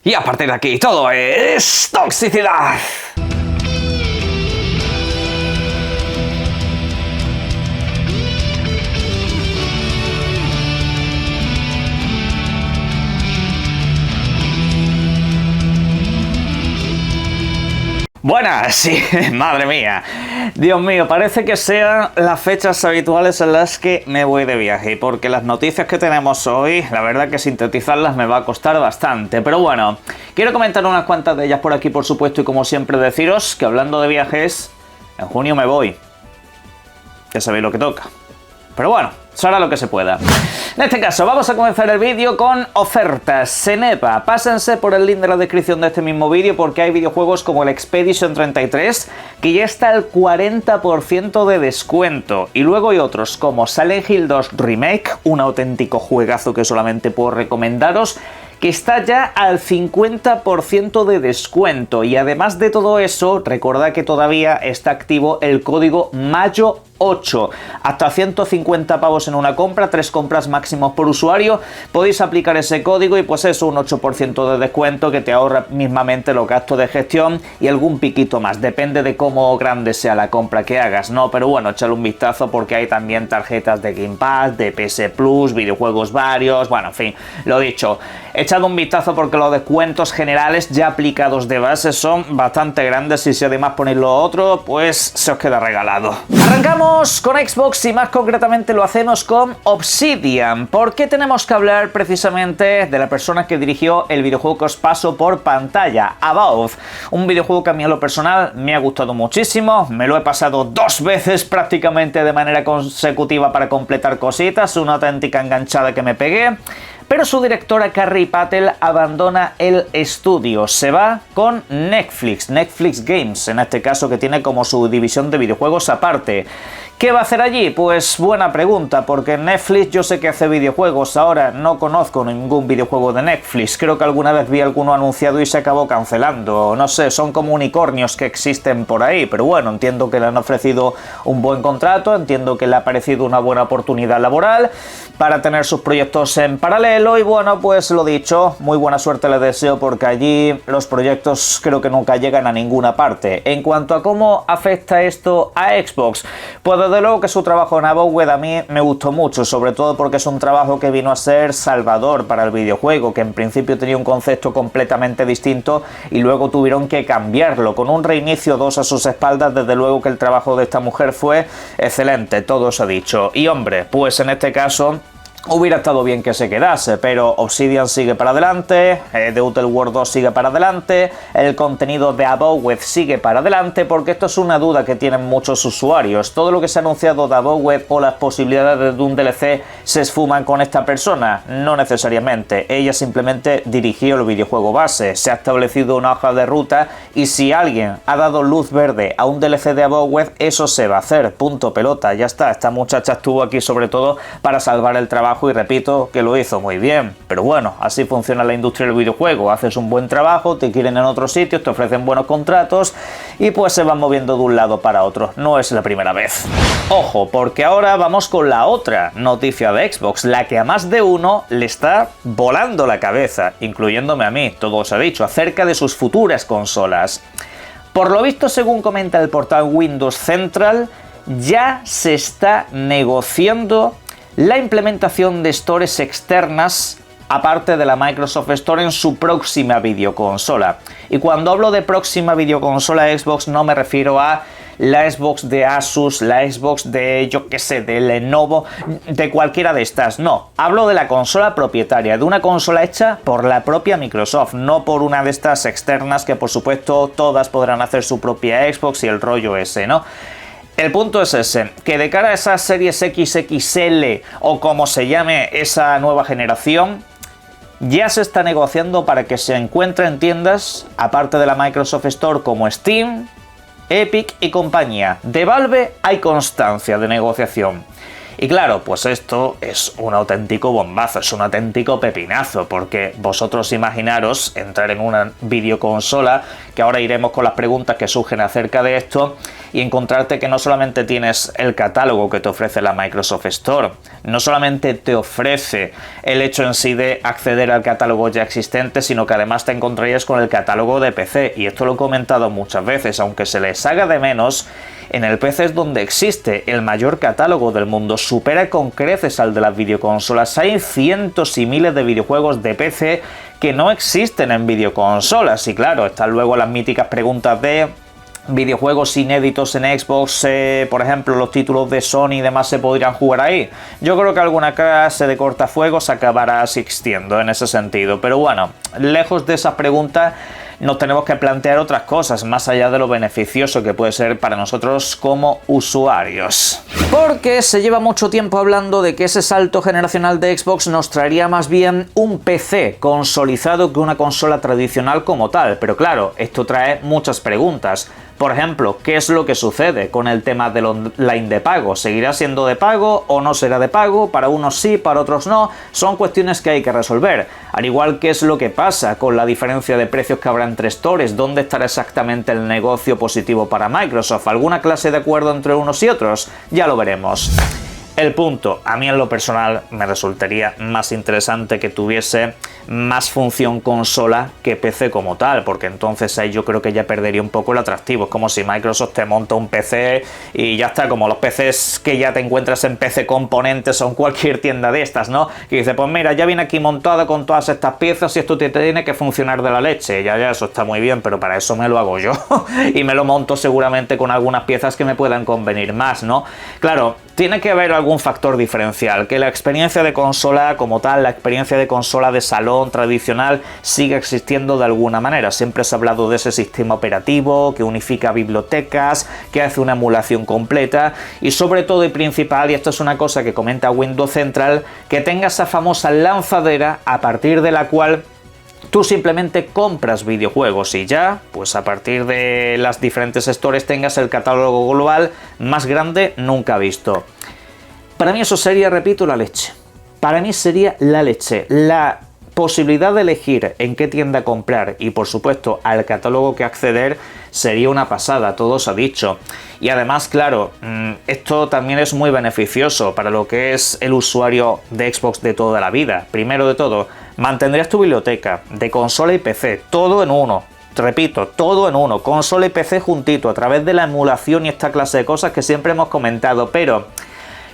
Y a partir de aquí todo es toxicidad. Buenas, sí, madre mía. Dios mío, parece que sean las fechas habituales en las que me voy de viaje, porque las noticias que tenemos hoy, la verdad que sintetizarlas me va a costar bastante. Pero bueno, quiero comentar unas cuantas de ellas por aquí, por supuesto, y como siempre deciros que hablando de viajes, en junio me voy. Ya sabéis lo que toca. Pero bueno, será lo que se pueda. En este caso, vamos a comenzar el vídeo con ofertas. Ceneba, pásense por el link de la descripción de este mismo vídeo porque hay videojuegos como el Expedition 33 que ya está al 40% de descuento. Y luego hay otros como Silent Hill 2 Remake, un auténtico juegazo que solamente puedo recomendaros, que está ya al 50% de descuento. Y además de todo eso, recordad que todavía está activo el código MAYO8. Hasta 150 pavos en una compra, 3 compras máximos por usuario. Podéis aplicar ese código y pues eso, un 8% de descuento que te ahorra mismamente los gastos de gestión y algún piquito más. Depende de cómo grande sea la compra que hagas, ¿no? Pero bueno, échale un vistazo porque hay también tarjetas de Game Pass, de PS Plus, videojuegos varios, bueno, en fin, lo dicho. Echad un vistazo porque los descuentos generales ya aplicados de base son bastante grandes y si además ponéis lo otro, pues se os queda regalado. Arrancamos con Xbox y más concretamente lo hacemos con Obsidian. ¿Por qué tenemos que hablar precisamente de la persona que dirigió el videojuego que os paso por pantalla? Above, un videojuego que a mí en lo personal me ha gustado muchísimo, me lo he pasado 2 veces prácticamente de manera consecutiva para completar cositas, una auténtica enganchada que me pegué. Pero su directora Carrie Patel abandona el estudio, se va con Netflix Games, en este caso, que tiene como su división de videojuegos aparte. ¿Qué va a hacer allí? Pues buena pregunta, porque Netflix yo sé que hace videojuegos, ahora no conozco ningún videojuego de Netflix, creo que alguna vez vi alguno anunciado y se acabó cancelando, no sé, son como unicornios que existen por ahí, pero bueno, entiendo que le han ofrecido un buen contrato, entiendo que le ha parecido una buena oportunidad laboral para tener sus proyectos en paralelo y bueno, pues lo dicho, muy buena suerte le deseo porque allí los proyectos creo que nunca llegan a ninguna parte. En cuanto a cómo afecta esto a Xbox, pues desde luego que su trabajo en Abowed a mí me gustó mucho, sobre todo porque es un trabajo que vino a ser salvador para el videojuego, que en principio tenía un concepto completamente distinto y luego tuvieron que cambiarlo. Con un reinicio 2 a sus espaldas, desde luego que el trabajo de esta mujer fue excelente, todo se ha dicho. Y hombre, pues en este caso hubiera estado bien que se quedase, pero Obsidian sigue para adelante, The Outer Worlds 2 sigue para adelante, el contenido de Abowed sigue para adelante, porque esto es una duda que tienen muchos usuarios. Todo lo que se ha anunciado de Abowed o las posibilidades de un DLC se esfuman con esta persona, no necesariamente. Ella simplemente dirigió el videojuego base, se ha establecido una hoja de ruta y si alguien ha dado luz verde a un DLC de Abowed, eso se va a hacer, punto pelota, ya está. Esta muchacha estuvo aquí sobre todo para salvar el trabajo y repito que lo hizo muy bien, pero bueno, así funciona la industria del videojuego, haces un buen trabajo, te quieren en otros sitios, te ofrecen buenos contratos y pues se van moviendo de un lado para otro, no es la primera vez. Ojo, porque ahora vamos con la otra noticia de Xbox, la que a más de uno le está volando la cabeza, incluyéndome a mí, todo se ha dicho, acerca de sus futuras consolas. Por lo visto, según comenta el portal Windows Central, ya se está negociando la implementación de stores externas aparte de la Microsoft Store en su próxima videoconsola. Y cuando hablo de próxima videoconsola Xbox no me refiero a la Xbox de Asus, la Xbox de, yo qué sé, de Lenovo, de cualquiera de estas, no. Hablo de la consola propietaria, de una consola hecha por la propia Microsoft, no por una de estas externas que por supuesto todas podrán hacer su propia Xbox y el rollo ese, ¿no? El punto es ese, que de cara a esas series XXL o como se llame esa nueva generación, ya se está negociando para que se encuentre en tiendas, aparte de la Microsoft Store como Steam, Epic y compañía. De Valve hay constancia de negociación. Y claro, pues esto es un auténtico bombazo, es un auténtico pepinazo, porque vosotros imaginaros entrar en una videoconsola, que ahora iremos con las preguntas que surgen acerca de esto, y encontrarte que no solamente tienes el catálogo que te ofrece la Microsoft Store, no solamente te ofrece el hecho en sí de acceder al catálogo ya existente, sino que además te encontrarías con el catálogo de PC, y esto lo he comentado muchas veces, aunque se les haga de menos, en el PC es donde existe el mayor catálogo del mundo, supera con creces al de las videoconsolas. Hay cientos y miles de videojuegos de PC que no existen en videoconsolas, y claro, están luego las míticas preguntas de videojuegos inéditos en Xbox, por ejemplo, los títulos de Sony y demás se podrían jugar ahí. Yo creo que alguna clase de cortafuegos acabará asistiendo en ese sentido, pero bueno, lejos de esas preguntas nos tenemos que plantear otras cosas, más allá de lo beneficioso que puede ser para nosotros como usuarios. Porque se lleva mucho tiempo hablando de que ese salto generacional de Xbox nos traería más bien un PC consolidado que una consola tradicional como tal, pero claro, esto trae muchas preguntas. Por ejemplo, ¿qué es lo que sucede con el tema del online de pago? ¿Seguirá siendo de pago o no será de pago? Para unos sí, para otros no. Son cuestiones que hay que resolver. Al igual que es lo que pasa con la diferencia de precios que habrá entre stores. ¿Dónde estará exactamente el negocio positivo para Microsoft? ¿Alguna clase de acuerdo entre unos y otros? Ya lo veremos. El punto, a mí en lo personal me resultaría más interesante que tuviese más función consola que PC como tal, porque entonces ahí yo creo que ya perdería un poco el atractivo. Es como si Microsoft te monta un PC y ya está, como los PCs que ya te encuentras en PC Componentes o en cualquier tienda de estas, ¿no? Que dice, pues mira, ya viene aquí montada con todas estas piezas y esto te tiene que funcionar de la leche. Ya, eso está muy bien, pero para eso me lo hago yo y me lo monto seguramente con algunas piezas que me puedan convenir más, ¿no? Claro, tiene que haber algún factor diferencial, que la experiencia de consola como tal, la experiencia de consola de salón tradicional siga existiendo de alguna manera. Siempre se ha hablado de ese sistema operativo que unifica bibliotecas, que hace una emulación completa y sobre todo y principal, y esto es una cosa que comenta Windows Central, que tenga esa famosa lanzadera a partir de la cual tú simplemente compras videojuegos y ya, pues a partir de las diferentes stores tengas el catálogo global más grande nunca visto. Para mí eso sería, repito, la leche. Para mí sería la leche. La posibilidad de elegir en qué tienda comprar y por supuesto al catálogo que acceder sería una pasada, todo se ha dicho. Y además, claro, esto también es muy beneficioso para lo que es el usuario de Xbox de toda la vida. Primero de todo, mantendrías tu biblioteca de consola y PC, todo en uno. Repito, todo en uno, consola y PC juntito, a través de la emulación y esta clase de cosas que siempre hemos comentado, pero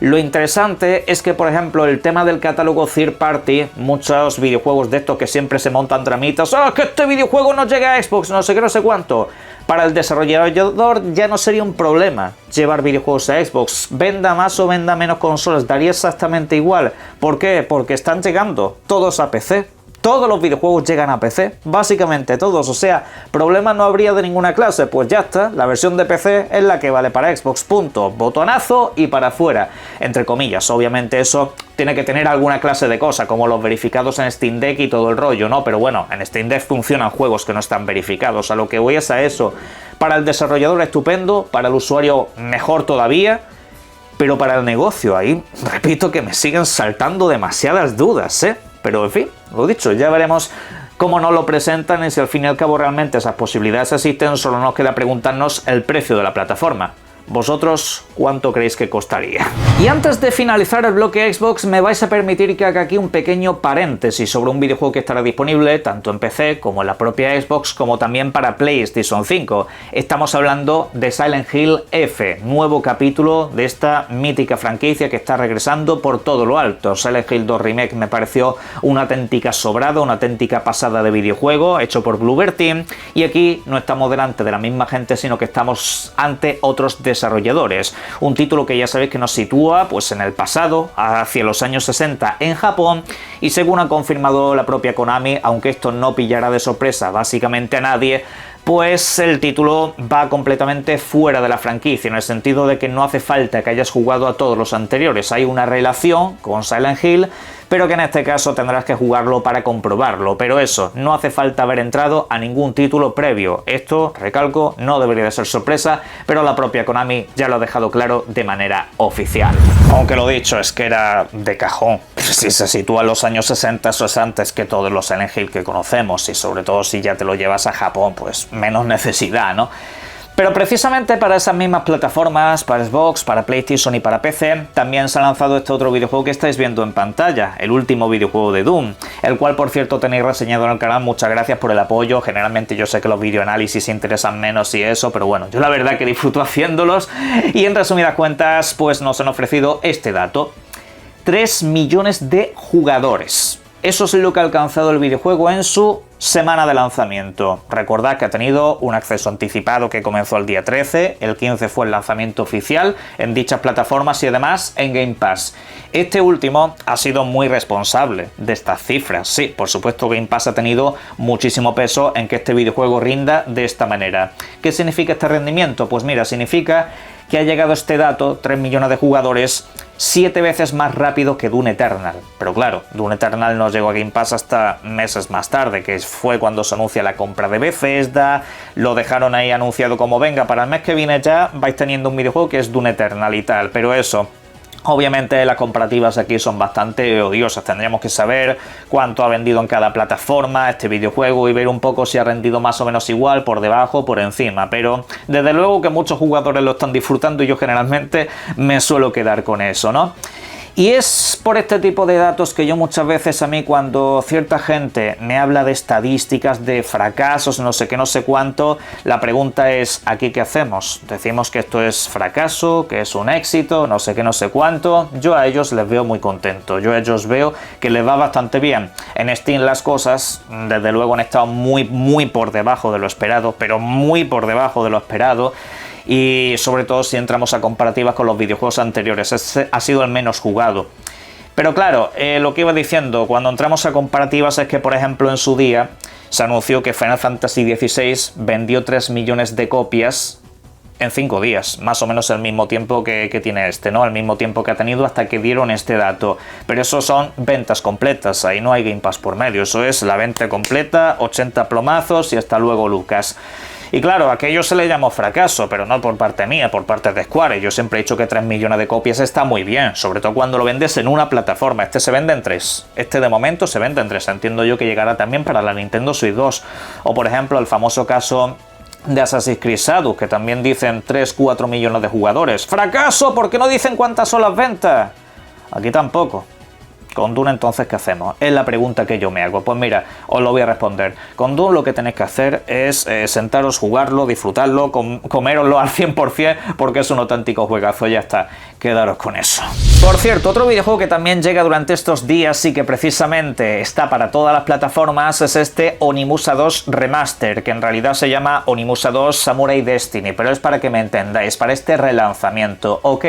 lo interesante es que, por ejemplo, el tema del catálogo third party, muchos videojuegos de estos que siempre se montan tramitas, ¡ah, que este videojuego no llega a Xbox, no sé qué, no sé cuánto! Para el desarrollador ya no sería un problema llevar videojuegos a Xbox, venda más o venda menos consolas, daría exactamente igual. ¿Por qué? Porque están llegando todos a PC. Todos los videojuegos llegan a PC, básicamente todos, o sea, problema no habría de ninguna clase, pues ya está, la versión de PC es la que vale para Xbox, punto, botonazo y para afuera, entre comillas. Obviamente eso tiene que tener alguna clase de cosa, como los verificados en Steam Deck y todo el rollo, ¿no? Pero bueno, en Steam Deck funcionan juegos que no están verificados, a lo que voy es a eso. Para el desarrollador estupendo, para el usuario mejor todavía, pero para el negocio ahí, repito que me siguen saltando demasiadas dudas, ¿eh? Pero en fin, lo dicho, ya veremos cómo nos lo presentan y si al fin y al cabo realmente esas posibilidades existen. Solo nos queda preguntarnos el precio de la plataforma. ¿Vosotros cuánto creéis que costaría? Y antes de finalizar el bloque Xbox, me vais a permitir que haga aquí un pequeño paréntesis sobre un videojuego que estará disponible tanto en PC como en la propia Xbox, como también para PlayStation 5. Estamos hablando de Silent Hill F, nuevo capítulo de esta mítica franquicia que está regresando por todo lo alto. Silent Hill 2 Remake me pareció una auténtica sobrada, una auténtica pasada de videojuego, hecho por Bloober Team, y aquí no estamos delante de la misma gente, sino que estamos ante otros desarrolladores. Un título que ya sabéis que nos sitúa pues en el pasado, hacia los años 60 en Japón, y según ha confirmado la propia Konami, aunque esto no pillará de sorpresa básicamente a nadie, pues el título va completamente fuera de la franquicia, en el sentido de que no hace falta que hayas jugado a todos los anteriores. Hay una relación con Silent Hill, pero que en este caso tendrás que jugarlo para comprobarlo. Pero eso, no hace falta haber entrado a ningún título previo. Esto, recalco, no debería de ser sorpresa, pero la propia Konami ya lo ha dejado claro de manera oficial. Aunque lo dicho, es que era de cajón. Si se sitúa en los años 60, eso es antes que todos los Silent Hill que conocemos, y sobre todo si ya te lo llevas a Japón, pues menos necesidad, ¿no? Pero precisamente para esas mismas plataformas, para Xbox, para PlayStation y para PC, también se ha lanzado este otro videojuego que estáis viendo en pantalla, el último videojuego de Doom, el cual por cierto tenéis reseñado en el canal. Muchas gracias por el apoyo. Generalmente yo sé que los videoanálisis interesan menos y eso, pero bueno, yo la verdad que disfruto haciéndolos, y en resumidas cuentas pues nos han ofrecido este dato: 3 millones de jugadores. Eso es lo que ha alcanzado el videojuego en su semana de lanzamiento. Recordad que ha tenido un acceso anticipado que comenzó el día 13, el 15 fue el lanzamiento oficial en dichas plataformas y además en Game Pass. Este último ha sido muy responsable de estas cifras. Sí, por supuesto Game Pass ha tenido muchísimo peso en que este videojuego rinda de esta manera. ¿Qué significa este rendimiento? Pues mira, significa que ha llegado este dato, 3 millones de jugadores, 7 veces más rápido que Doom Eternal. Pero claro, Doom Eternal no llegó a Game Pass hasta meses más tarde, que fue cuando se anuncia la compra de Bethesda, lo dejaron ahí anunciado como venga, para el mes que viene ya vais teniendo un videojuego que es Doom Eternal y tal, pero eso... Obviamente las comparativas aquí son bastante odiosas. Tendríamos que saber cuánto ha vendido en cada plataforma este videojuego y ver un poco si ha rendido más o menos igual, por debajo, por encima. Pero desde luego que muchos jugadores lo están disfrutando y yo generalmente me suelo quedar con eso, ¿no? Y es por este tipo de datos que yo muchas veces, a mí, cuando cierta gente me habla de estadísticas, de fracasos, no sé qué, no sé cuánto, la pregunta es, ¿aquí qué hacemos? ¿Decimos que esto es fracaso, que es un éxito, no sé qué, no sé cuánto? Yo a ellos les veo muy contentos, yo a ellos veo que les va bastante bien. En Steam las cosas, desde luego, han estado muy por debajo de lo esperado, pero muy por debajo de lo esperado. Y sobre todo si entramos a comparativas con los videojuegos anteriores, ese ha sido el menos jugado. Pero claro, lo que iba diciendo, cuando entramos a comparativas es que, por ejemplo, en su día se anunció que Final Fantasy XVI vendió 3 millones de copias en 5 días, más o menos el mismo tiempo que tiene este, ¿no? El mismo tiempo que ha tenido hasta que dieron este dato. Pero eso son ventas completas, ahí no hay Game Pass por medio, eso es la venta completa, 80 plomazos y hasta luego, Lucas. Y claro, aquello se le llamó fracaso, pero no por parte mía, por parte de Square. Yo siempre he dicho que 3 millones de copias está muy bien, sobre todo cuando lo vendes en una plataforma. Este se vende en 3. Este de momento se vende en 3. Entiendo yo que llegará también para la Nintendo Switch 2. O por ejemplo, el famoso caso de Assassin's Creed Shadows, que también dicen 3-4 millones de jugadores. ¡Fracaso! ¿Por qué no dicen cuántas son las ventas? Aquí tampoco. Con Doom, entonces, ¿qué hacemos? Es la pregunta que yo me hago. Pues mira, os lo voy a responder. Con Doom lo que tenéis que hacer es sentaros, jugarlo, disfrutarlo, coméroslo al 100%, porque es un auténtico juegazo. Ya está, quedaros con eso. Por cierto, otro videojuego que también llega durante estos días y que precisamente está para todas las plataformas es este Onimusha 2 Remaster, que en realidad se llama Onimusha 2 Samurai Destiny, pero es para que me entendáis, para este relanzamiento. Ok,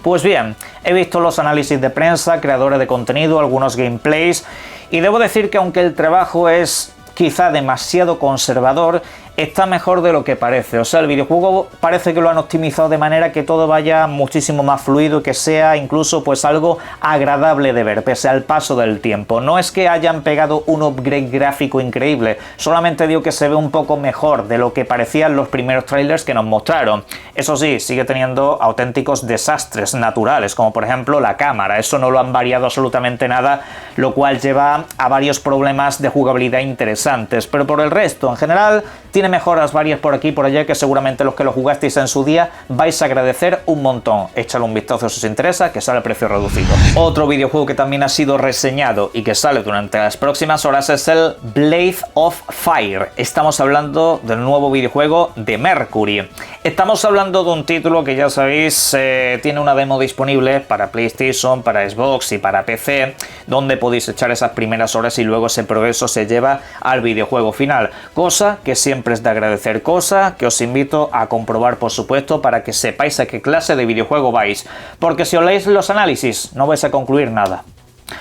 pues bien, he visto los análisis de prensa, creadores de contenido, algunos gameplays, y debo decir que aunque el trabajo es quizá demasiado conservador, está mejor de lo que parece. O sea, el videojuego parece que lo han optimizado de manera que todo vaya muchísimo más fluido, que sea incluso pues algo agradable de ver, pese al paso del tiempo. No es que hayan pegado un upgrade gráfico increíble, solamente digo que se ve un poco mejor de lo que parecían los primeros trailers que nos mostraron. Eso sí, sigue teniendo auténticos desastres naturales, como por ejemplo la cámara. Eso no lo han variado absolutamente nada, lo cual lleva a varios problemas de jugabilidad interesantes. Pero por el resto, en general, tiene mejoras varias por aquí y por allá que seguramente los que lo jugasteis en su día vais a agradecer un montón. Échale un vistazo si os interesa, que sale a precio reducido. Otro videojuego que también ha sido reseñado y que sale durante las próximas horas es el Blade of Fire. Estamos hablando del nuevo videojuego de Mercury. Estamos hablando de un título que ya sabéis tiene una demo disponible para PlayStation, para Xbox y para PC, donde podéis echar esas primeras horas y luego ese progreso se lleva al videojuego final, cosa que siempre es de agradecer, cosa que os invito a comprobar, por supuesto, para que sepáis a qué clase de videojuego vais, porque si os leéis los análisis no vais a concluir nada,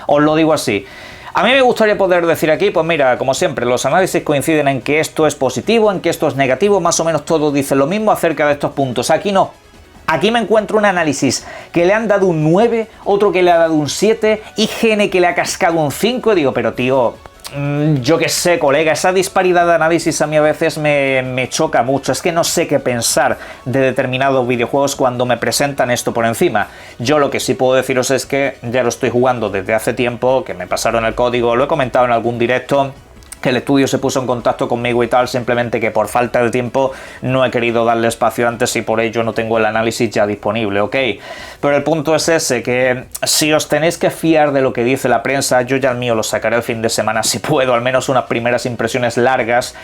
os lo digo así. A mí me gustaría poder decir aquí, pues mira, como siempre, los análisis coinciden en que esto es positivo, en que esto es negativo, más o menos todos dicen lo mismo acerca de estos puntos. Aquí no. Aquí me encuentro un análisis que le han dado un 9, otro que le ha dado un 7, IGN que le ha cascado un 5, y digo, pero tío, yo qué sé, colega, esa disparidad de análisis a mí a veces me choca mucho. Es que no sé qué pensar de determinados videojuegos cuando me presentan esto por encima. Yo lo que sí puedo deciros es que ya lo estoy jugando desde hace tiempo, que me pasaron el código, lo he comentado en algún directo, que el estudio se puso en contacto conmigo y tal, simplemente que por falta de tiempo no he querido darle espacio antes y por ello no tengo el análisis ya disponible, ¿ok? Pero el punto es ese, que si os tenéis que fiar de lo que dice la prensa, yo ya el mío lo sacaré el fin de semana si puedo, al menos unas primeras impresiones largas.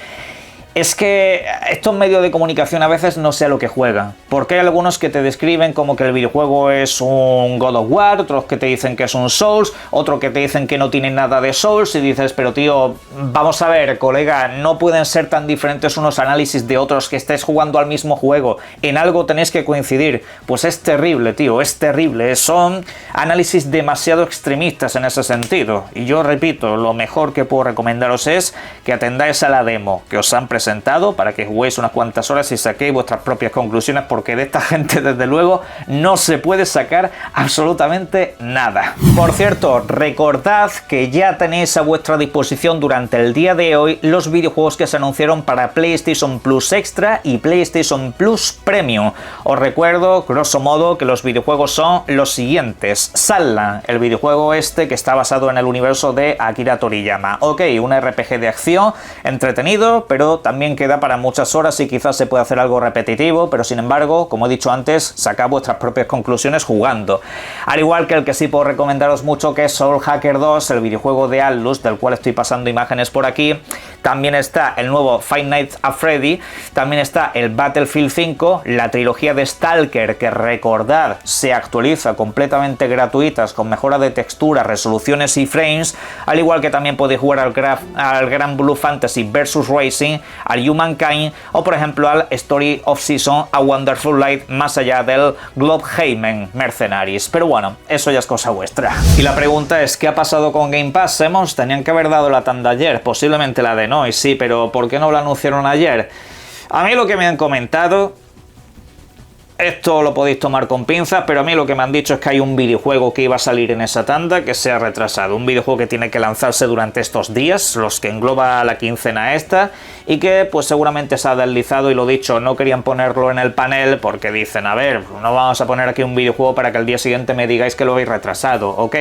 Es que estos medios de comunicación a veces no sé a lo que juegan, porque hay algunos que te describen como que el videojuego es un God of War, otros que te dicen que es un Souls, otros que te dicen que no tiene nada de Souls, y dices, pero tío, vamos a ver, colega, no pueden ser tan diferentes unos análisis de otros, que estés jugando al mismo juego, en algo tenéis que coincidir. Pues es terrible, tío, es terrible, son análisis demasiado extremistas en ese sentido, y yo repito, lo mejor que puedo recomendaros es que atendáis a la demo que os han presentado para que juguéis unas cuantas horas y saquéis vuestras propias conclusiones, porque de esta gente desde luego no se puede sacar absolutamente nada. Por cierto, recordad que ya tenéis a vuestra disposición durante el día de hoy los videojuegos que se anunciaron para PlayStation Plus Extra y PlayStation Plus Premium. Os recuerdo, grosso modo, que los videojuegos son los siguientes: Sunland, el videojuego este que está basado en el universo de Akira Toriyama. Ok, un RPG de acción entretenido, pero también queda para muchas horas y quizás se puede hacer algo repetitivo, pero sin embargo, como he dicho antes, sacad vuestras propias conclusiones jugando. Al igual que el que sí puedo recomendaros mucho, que es Soul Hacker 2, el videojuego de Atlus, del cual estoy pasando imágenes por aquí. También está el nuevo Five Nights at Freddy, también está el Battlefield 5, la trilogía de Stalker, que recordad, se actualiza completamente gratuitas, con mejora de textura, resoluciones y frames, al igual que también podéis jugar al Grand Blue Fantasy vs Racing, al Humankind o por ejemplo al Story of Season, A Wonderful Light, más allá del Gloomhaven Mercenaries. Pero bueno, eso ya es cosa vuestra. Y la pregunta es, ¿qué ha pasado con Game Pass? Tenían que haber dado la tanda ayer, posiblemente la de Noise, sí, pero ¿por qué no la anunciaron ayer? A mí lo que me han comentado, esto lo podéis tomar con pinzas, pero a mí lo que me han dicho es que hay un videojuego que iba a salir en esa tanda que se ha retrasado. Un videojuego que tiene que lanzarse durante estos días, los que engloba la quincena esta, y que pues seguramente se ha deslizado, y lo dicho, no querían ponerlo en el panel porque dicen, a ver, no vamos a poner aquí un videojuego para que al día siguiente me digáis que lo habéis retrasado. Ok,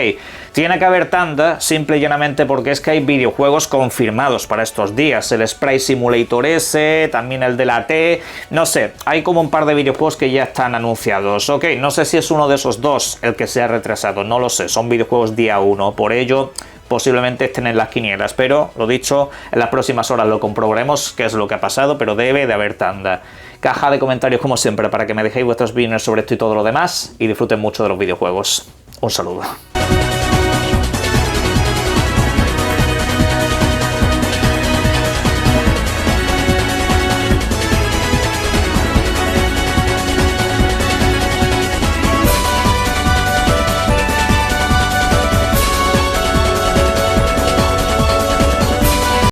tiene que haber tanda, simple y llanamente porque es que hay videojuegos confirmados para estos días. El Sprite Simulator S, también el de la T, no sé, hay como un par de videojuegos que ya están anunciados. Ok, no sé si es uno de esos dos el que se ha retrasado, no lo sé, son videojuegos día 1, por ello posiblemente estén en las quinielas, pero lo dicho, en las próximas horas lo comprobaremos qué es lo que ha pasado, pero debe de haber tanda. Caja de comentarios como siempre para que me dejéis vuestras opiniones sobre esto y todo lo demás, y disfruten mucho de los videojuegos. Un saludo.